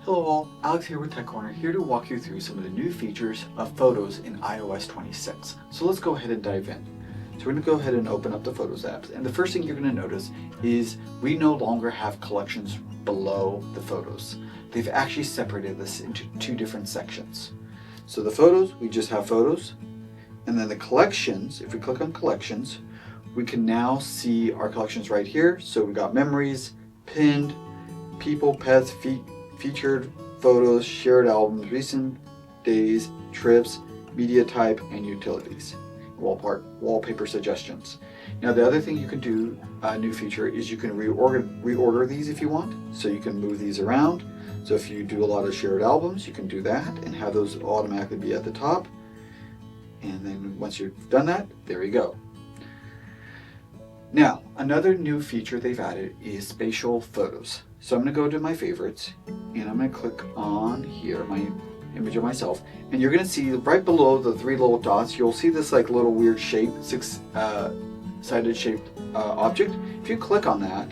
Hello all, Alex here with Tech Corner, here to walk you through some of the new features of Photos in iOS 26. So let's go ahead and dive in. So we're going to go ahead and open up the Photos apps, and the first thing you're going to notice is we no longer have collections below the photos. They've actually separated this into two different sections. So the photos, we just have photos, and then the collections, if we click on collections, we can now see our collections right here. So we got memories, pinned, people, pets, featured photos, shared albums, recent days, trips, media type, and utilities. Wallpaper suggestions. Now the other thing you can do, a new feature, is you can reorder these if you want. So you can move these around. So if you do a lot of shared albums, you can do that and have those automatically be at the top. And then once you've done that, there you go. Now, another new feature they've added is spatial photos. So I'm going to go to my favorites and I'm going to click on here, my image of myself, and you're going to see right below the three little dots, you'll see this like little weird shape, six-sided shaped object. If you click on that,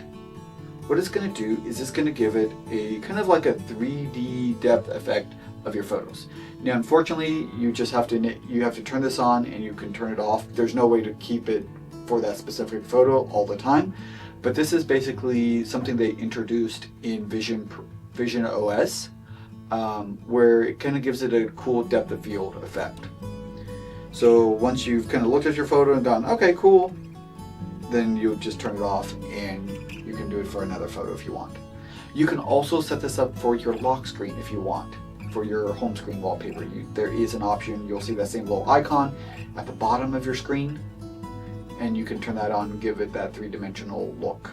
what it's going to do is it's going to give it a kind of like a 3D depth effect of your photos. Now, unfortunately, you have to turn this on and you can turn it off. There's no way to keep it for that specific photo all the time, but this is basically something they introduced in Vision OS, where it kind of gives it a cool depth of field effect. So once you've kind of looked at your photo and gone, okay, cool, then you'll just turn it off and you can do it for another photo if you want. You can also set this up for your lock screen if you want. For your home screen wallpaper, there is an option. You'll see that same little icon at the bottom of your screen, and you can turn that on and give it that three-dimensional look.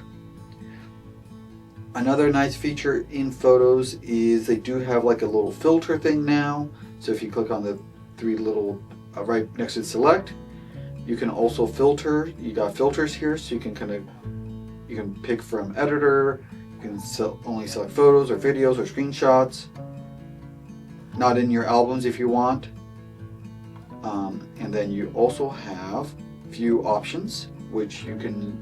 Another nice feature in Photos is they do have like a little filter thing now. So if you click on the three little right next to select, you can also filter. You got filters here, so you can pick from editor. You can only select photos or videos or screenshots. Not in your albums if you want. And then you also have view options, which you can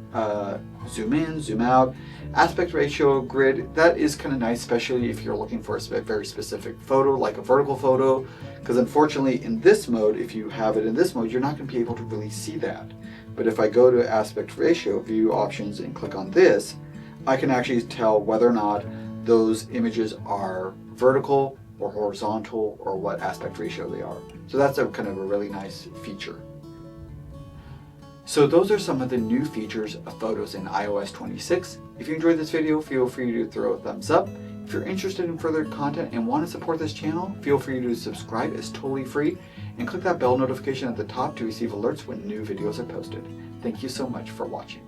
zoom in, zoom out, aspect ratio, grid. That is kind of nice, especially if you're looking for a very specific photo, like a vertical photo, because unfortunately in this mode, if you have it in this mode, you're not going to be able to really see that. But if I go to aspect ratio, view options, and click on this, I can actually tell whether or not those images are vertical or horizontal, or what aspect ratio they are. So that's a kind of a really nice feature. So those are some of the new features of Photos in iOS 26. If you enjoyed this video, feel free to throw a thumbs up. If you're interested in further content and want to support this channel, feel free to subscribe. It's totally free. And click that bell notification at the top to receive alerts when new videos are posted. Thank you so much for watching.